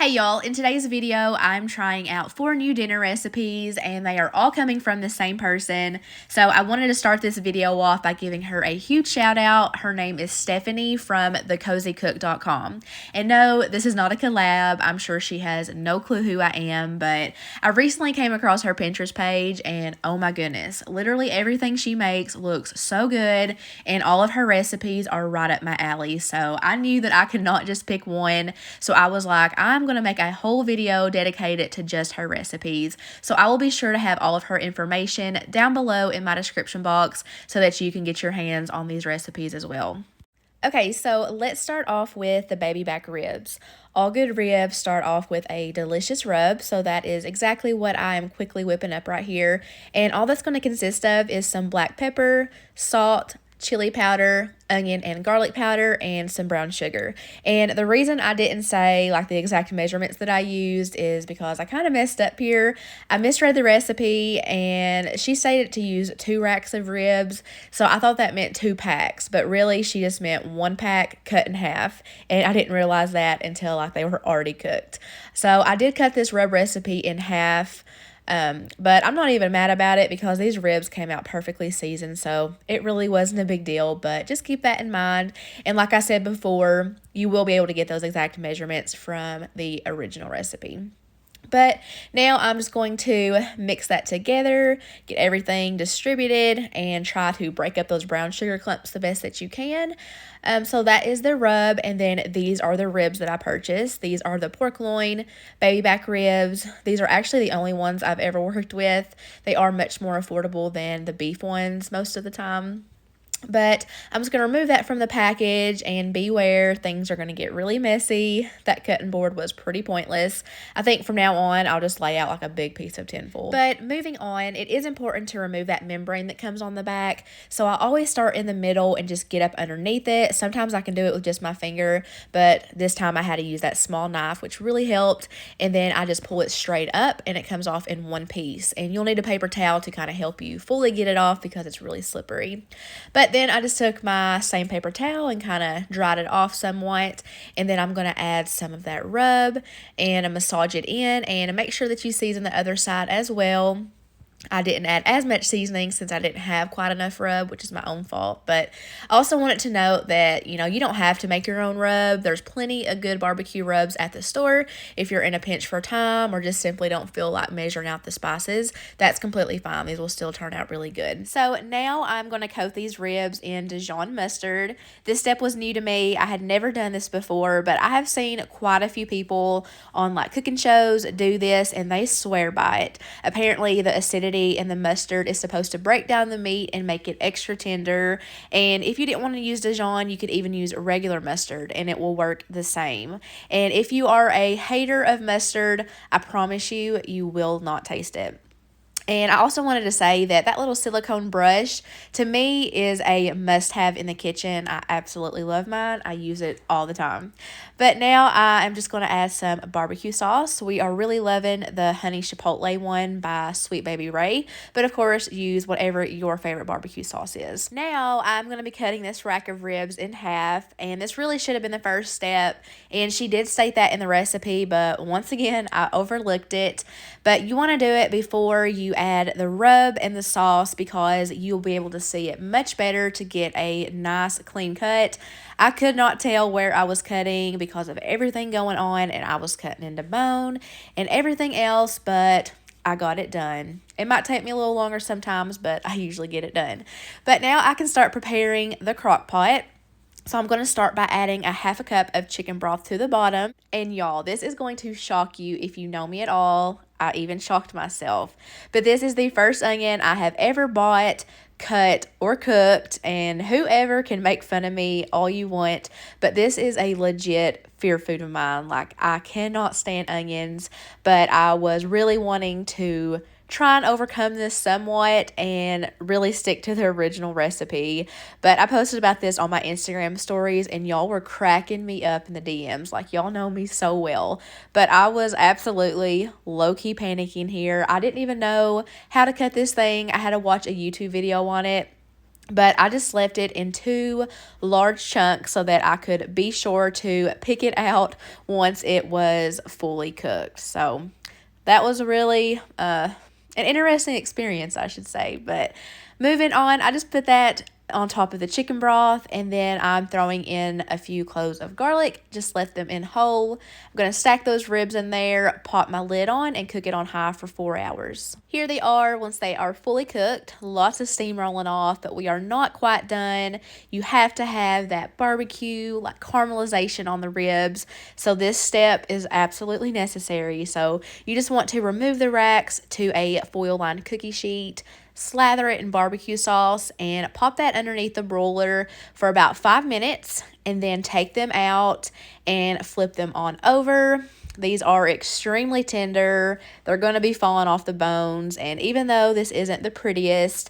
Hey y'all, in today's video, I'm trying out 4 new dinner recipes and they are all coming from the same person. So I wanted to start this video off by giving her a huge shout out. Her name is Stephanie from thecozycook.com. And no, this is not a collab. I'm sure she has no clue who I am, but I recently came across her Pinterest page and oh my goodness, literally everything she makes looks so good and all of her recipes are right up my alley. So I knew that I could not just pick one. So I was like, I'm going to make a whole video dedicated to just her recipes. So I will be sure to have all of her information down below in my description box so that you can get your hands on these recipes as well. Okay, so let's start off with the baby back ribs. All good ribs start off with a delicious rub, so that is exactly what I am quickly whipping up right here. And all that's going to consist of is some black pepper, salt, chili powder, onion and garlic powder, and some brown sugar. And the reason I didn't say like the exact measurements that I used is because I kind of messed up here. I misread the recipe and she stated to use 2 racks of ribs. So I thought that meant 2 packs, but really she just meant 1 pack cut in half. And I didn't realize that until like they were already cooked. So I did cut this rub recipe in half. But I'm not even mad about it because these ribs came out perfectly seasoned, so it really wasn't a big deal, but just keep that in mind. And like I said before, you will be able to get those exact measurements from the original recipe. But now I'm just going to mix that together, get everything distributed, and try to break up those brown sugar clumps the best that you can. So that is the rub, and then these are the ribs that I purchased. These are the pork loin, baby back ribs. These are actually the only ones I've ever worked with. They are much more affordable than the beef ones most of the time. But I'm just going to remove that from the package, and beware, things are going to get really messy. That cutting board was pretty pointless. I think from now on, I'll just lay out like a big piece of tinfoil. But moving on, it is important to remove that membrane that comes on the back. So I always start in the middle and just get up underneath it. Sometimes I can do it with just my finger, but this time I had to use that small knife, which really helped. And then I just pull it straight up and it comes off in one piece. And you'll need a paper towel to kind of help you fully get it off because it's really slippery. But then I just took my same paper towel and kind of dried it off somewhat. And then I'm going to add some of that rub and massage it in and make sure that you season the other side as well. I didn't add as much seasoning since I didn't have quite enough rub, which is my own fault. But I also wanted to note that, you don't have to make your own rub. There's plenty of good barbecue rubs at the store. If you're in a pinch for time or just simply don't feel like measuring out the spices, that's completely fine. These will still turn out really good. So now I'm going to coat these ribs in Dijon mustard. This step was new to me. I had never done this before, but I have seen quite a few people on like cooking shows do this and they swear by it. Apparently the acidity and the mustard is supposed to break down the meat and make it extra tender. And if you didn't want to use Dijon, you could even use regular mustard and it will work the same. And if you are a hater of mustard, I promise you, you will not taste it. And I also wanted to say that that little silicone brush, to me, is a must-have in the kitchen. I absolutely love mine. I use it all the time. But now I am just going to add some barbecue sauce. We are really loving the honey chipotle one by Sweet Baby Ray. But of course, use whatever your favorite barbecue sauce is. Now I'm going to be cutting this rack of ribs in half. And this really should have been the first step. And she did state that in the recipe. But once again, I overlooked it. But you want to do it before you add the rub and the sauce because you'll be able to see it much better to get a nice clean cut. I could not tell where I was cutting because of everything going on, and I was cutting into bone and everything else, but I got it done. It might take me a little longer sometimes, but I usually get it done. But now I can start preparing the crock pot. So I'm going to start by adding a half a cup of chicken broth to the bottom. And y'all, this is going to shock you if you know me at all. I even shocked myself. But this is the first onion I have ever bought, cut, or cooked. And whoever can make fun of me all you want. But this is a legit fear food of mine. Like, I cannot stand onions. But I was really wanting to try and overcome this somewhat and really stick to the original recipe. But I posted about this on my Instagram stories and y'all were cracking me up in the DMs. Like, y'all know me so well. But I was absolutely low-key panicking here. I didn't even know how to cut this thing. I had to watch a YouTube video on it. but I just left it in 2 large chunks so that I could be sure to pick it out once it was fully cooked. So that was really an interesting experience, I should say. But moving on, I just put that on top of the chicken broth, and then I'm throwing in a few cloves of garlic. Just let them in whole. I'm going to stack those ribs in there, pop my lid on, and cook it on high for 4 hours. Here they are once they are fully cooked. Lots of steam rolling off, but we are not quite done. You have to have that barbecue, like caramelization on the ribs. So this step is absolutely necessary. So you just want to remove the racks to a foil-lined cookie sheet, slather it in barbecue sauce, and pop that underneath the broiler for about 5 minutes, and then take them out and flip them on over. These are extremely tender. They're going to be falling off the bones, and even though this isn't the prettiest,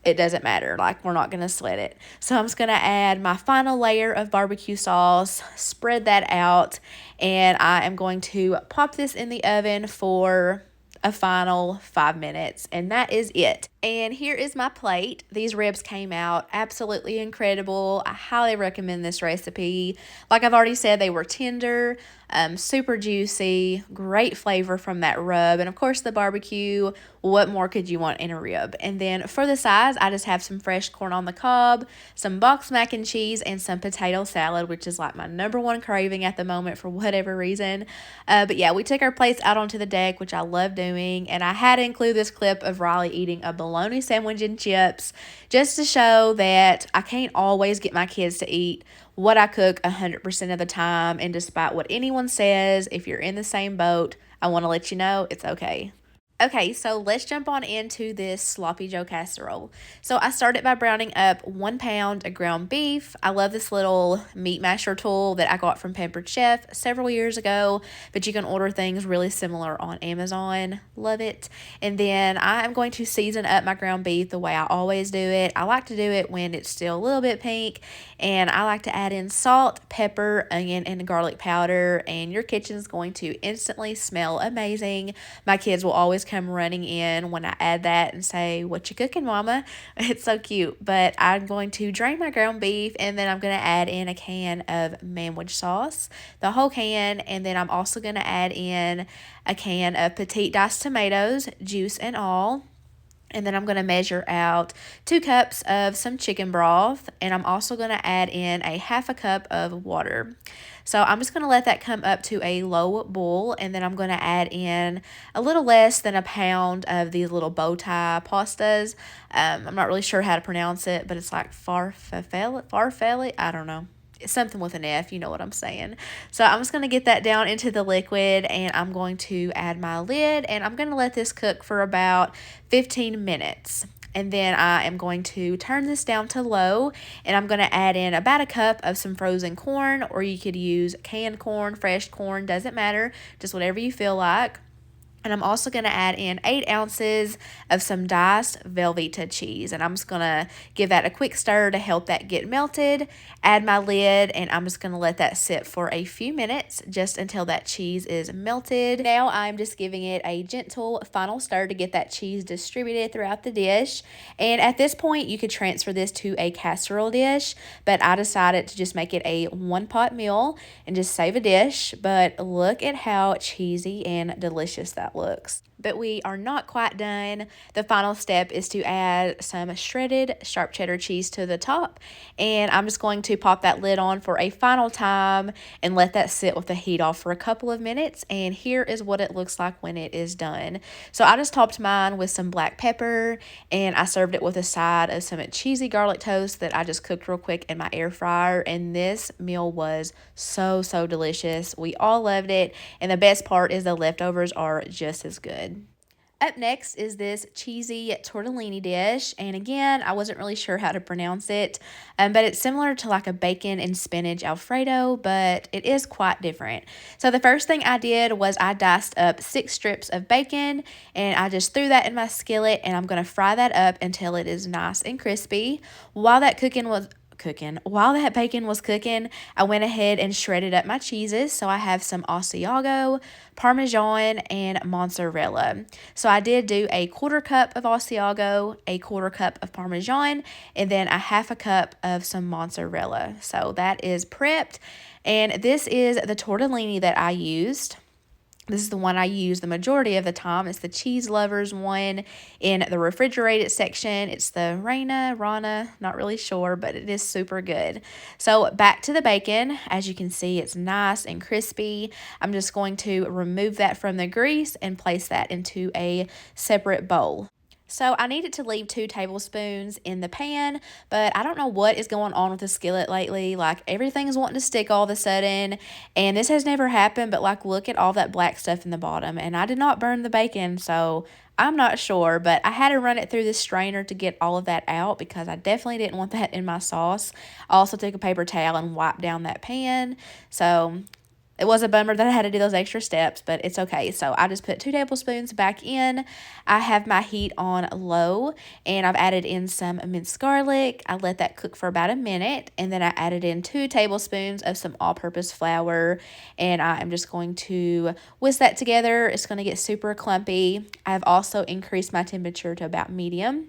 it doesn't matter. Like, we're not going to sweat it. So I'm just going to add my final layer of barbecue sauce, spread that out, and I am going to pop this in the oven for a final 5 minutes, and that is it. And here is my plate. These ribs came out absolutely incredible. I highly recommend this recipe. Like I've already said, they were tender, super juicy, great flavor from that rub, and of course the barbecue. What more could you want in a rib? And then for the sides, I just have some fresh corn on the cob, some boxed mac and cheese, and some potato salad, which is like my #1 craving at the moment for whatever reason. But yeah, we took our plates out onto the deck, which I love doing, and I had to include this clip of Riley eating a bologna sandwich and chips just to show that I can't always get my kids to eat what I cook 100% of the time. And despite what anyone says, if you're in the same boat, I want to let you know it's okay. Okay, so let's jump on into this sloppy Joe casserole. So I started by browning up 1 pound of ground beef. I love this little meat masher tool that I got from Pampered Chef several years ago, but you can order things really similar on Amazon. Love it. And then I am going to season up my ground beef the way I always do it. I like to do it when it's still a little bit pink, and I like to add in salt, pepper, onion, and garlic powder, and your kitchen is going to instantly smell amazing. My kids will always come running in when I add that and say, "What you cooking, mama?" It's so cute. But I'm going to drain my ground beef, and then I'm going to add in a can of manwich sauce, the whole can, and then I'm also going to add in a can of petite diced tomatoes, juice and all. And then I'm going to measure out 2 cups of some chicken broth, and I'm also going to add in a ½ cup of water. So I'm just going to let that come up to a low boil, and then I'm going to add in a little less than a pound of these little bow tie pastas. I'm not really sure how to pronounce it, but it's like farfalle, I don't know. It's something with an F, you know what I'm saying. So I'm just going to get that down into the liquid, and I'm going to add my lid, and I'm going to let this cook for about 15 minutes. And then I am going to turn this down to low, and I'm going to add in about a cup of some frozen corn, or you could use canned corn, fresh corn, doesn't matter, just whatever you feel like. And I'm also going to add in 8 ounces of some diced Velveeta cheese. And I'm just going to give that a quick stir to help that get melted. Add my lid, and I'm just going to let that sit for a few minutes just until that cheese is melted. Now I'm just giving it a gentle final stir to get that cheese distributed throughout the dish. And at this point, you could transfer this to a casserole dish, but I decided to just make it a 1-pot meal and just save a dish. But look at how cheesy and delicious that looks. But we are not quite done. The final step is to add some shredded sharp cheddar cheese to the top, and I'm just going to pop that lid on for a final time and let that sit with the heat off for a couple of minutes. And here is what it looks like when it is done. So I just topped mine with some black pepper, and I served it with a side of some cheesy garlic toast that I just cooked real quick in my air fryer, and this meal was so delicious. We all loved it, and the best part is the leftovers are just as good. Up next is this cheesy tortellini dish, and again, I wasn't really sure how to pronounce it, but it's similar to like a bacon and spinach Alfredo, but it is quite different. So the first thing I did was I diced up 6 strips of bacon, and I just threw that in my skillet, and I'm going to fry that up until it is nice and crispy. While that While that bacon was cooking, I went ahead and shredded up my cheeses. So I have some Asiago, Parmesan, and mozzarella. So I did do a 1/4 cup of Asiago, a 1/4 cup of Parmesan, and then a 1/2 cup of some mozzarella. So that is prepped. And this is the tortellini that I used. This is the one I use the majority of the time. It's the Cheese Lovers one in the refrigerated section. It's the Rana, not really sure, but it is super good. So back to the bacon. As you can see, it's nice and crispy. I'm just going to remove that from the grease and place that into a separate bowl. So I needed to leave 2 tablespoons in the pan, but I don't know what is going on with the skillet lately. Like, everything's wanting to stick all of a sudden, and this has never happened, but like, look at all that black stuff in the bottom, and I did not burn the bacon, so I'm not sure, but I had to run it through this strainer to get all of that out because I definitely didn't want that in my sauce. I also took a paper towel and wiped down that pan, so it was a bummer that I had to do those extra steps, but it's okay. So I just put 2 tablespoons back in. I have my heat on low, and I've added in some minced garlic. I let that cook for about a minute, and then I added in 2 tablespoons of some all-purpose flour, and I am just going to whisk that together. It's going to get super clumpy. I've also increased my temperature to about medium.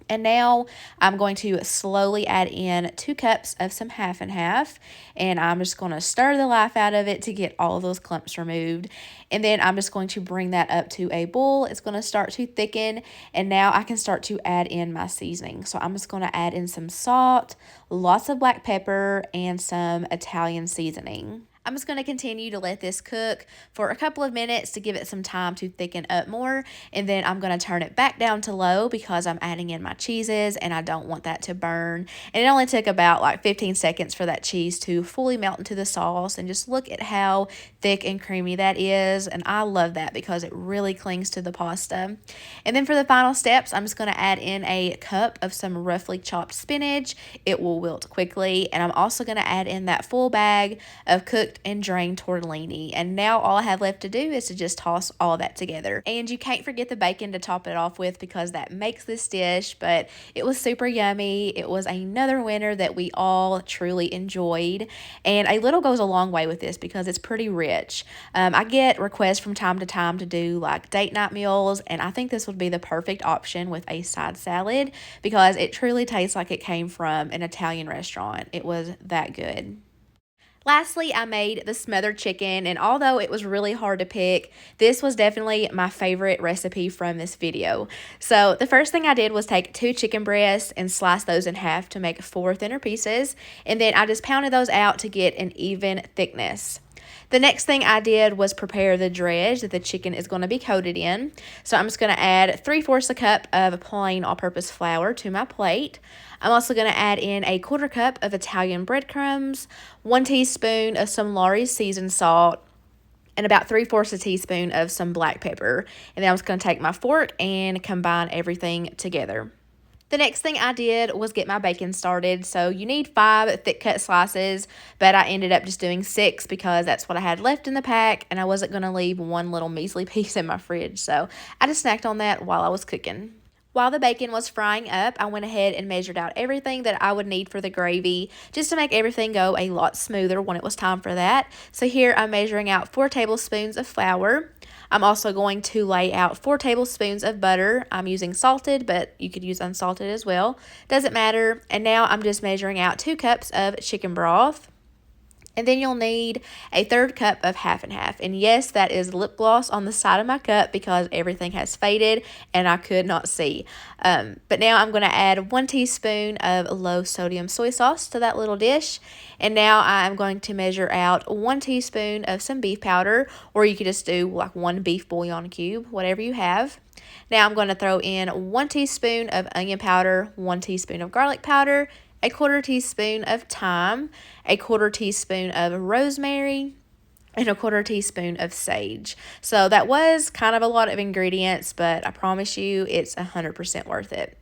And now I'm going to slowly add in 2 cups of some half and half, and I'm just going to stir the life out of it to get all of those clumps removed. And then I'm just going to bring that up to a boil. It's going to start to thicken, and now I can start to add in my seasoning. So I'm just going to add in some salt, lots of black pepper, and some Italian seasoning. I'm just going to continue to let this cook for a couple of minutes to give it some time to thicken up more, and then I'm going to turn it back down to low because I'm adding in my cheeses and I don't want that to burn. And it only took about like 15 seconds for that cheese to fully melt into the sauce, and just look at how thick and creamy that is, and I love that because it really clings to the pasta. And then for the final steps, I'm just going to add in a cup of some roughly chopped spinach. It will wilt quickly, and I'm also going to add in that full bag of cooked and drained tortellini, and now all I have left to do is to just toss all that together. And you can't forget the bacon to top it off with because that makes this dish. But it was super yummy. It was another winner that we all truly enjoyed, and a little goes a long way with this because it's pretty rich. I get requests from time to time to do like date night meals, and I think this would be the perfect option with a side salad because it truly tastes like it came from an Italian restaurant. It was that good. Lastly, I made the smothered chicken, and although it was really hard to pick, this was definitely my favorite recipe from this video. So the first thing I did was take 2 chicken breasts and slice those in half to make 4 thinner pieces, and then I just pounded those out to get an even thickness. The next thing I did was prepare the dredge that the chicken is going to be coated in. So I'm just going to add 3/4 a cup of plain all-purpose flour to my plate. I'm also going to add in a 1/4 cup of Italian breadcrumbs, 1 teaspoon of some Lawry's seasoned salt, and about 3/4 a teaspoon of some black pepper. And then I'm just going to take my fork and combine everything together. The next thing I did was get my bacon started. So you need 5 thick cut slices, but I ended up just doing 6 because that's what I had left in the pack, and I wasn't going to leave one little measly piece in my fridge. So I just snacked on that while I was cooking. While the bacon was frying up, I went ahead and measured out everything that I would need for the gravy just to make everything go a lot smoother when it was time for that. So here I'm measuring out 4 tablespoons of flour. I'm also going to lay out 4 tablespoons of butter. I'm using salted, but you could use unsalted as well. Doesn't matter. And now I'm just measuring out 2 cups of chicken broth. And then you'll need a 1/3 cup of half and half. And yes, that is lip gloss on the side of my cup because everything has faded and I could not see. But now I'm going to add 1 teaspoon of low sodium soy sauce to that little dish. And now I'm going to measure out 1 teaspoon of some beef powder, or you could just do like 1 beef bouillon cube, whatever you have. Now I'm going to throw in 1 teaspoon of onion powder, 1 teaspoon of garlic powder, a 1/4 teaspoon of thyme, a 1/4 teaspoon of rosemary, and a 1/4 teaspoon of sage. So that was kind of a lot of ingredients, but I promise you it's 100% worth it.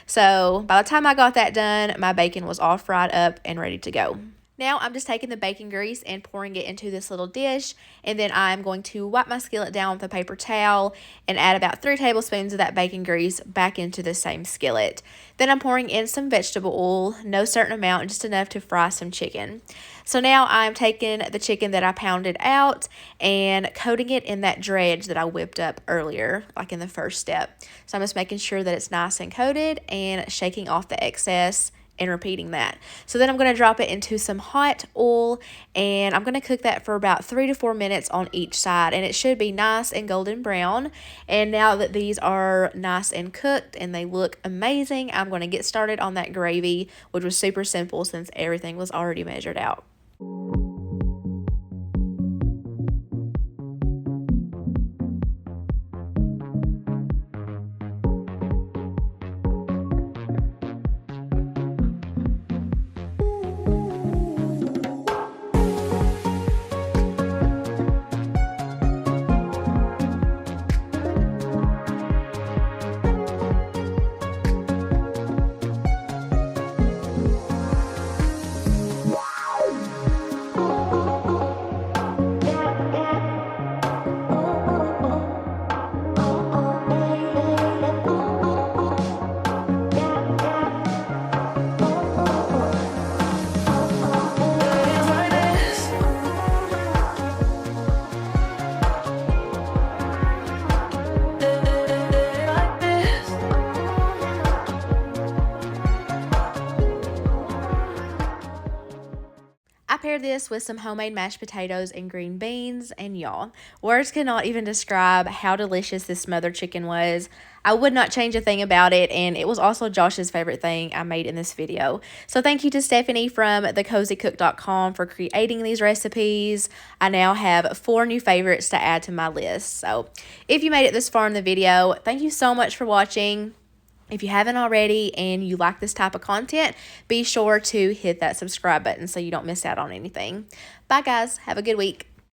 So by the time I got that done, my bacon was all fried up and ready to go. Now I'm just taking the bacon grease and pouring it into this little dish, and then I'm going to wipe my skillet down with a paper towel and add about 3 tablespoons of that bacon grease back into the same skillet. Then I'm pouring in some vegetable oil, no certain amount, just enough to fry some chicken. So now I'm taking the chicken that I pounded out and coating it in that dredge that I whipped up earlier, like in the first step. So I'm just making sure that it's nice and coated and shaking off the excess and repeating that. So then I'm going to drop it into some hot oil, and I'm going to cook that for about 3 to 4 minutes on each side, and it should be nice and golden brown. And now that these are nice and cooked and they look amazing, I'm going to get started on that gravy, which was super simple since everything was already measured out. I paired this with some homemade mashed potatoes and green beans, and y'all, words cannot even describe how delicious this smothered chicken was. I would not change a thing about it, and it was also Josh's favorite thing I made in this video. So thank you to Stephanie from thecozycook.com for creating these recipes. I now have 4 new favorites to add to my list. So if you made it this far in the video, thank you so much for watching. If you haven't already and you like this type of content, be sure to hit that subscribe button so you don't miss out on anything. Bye guys, have a good week.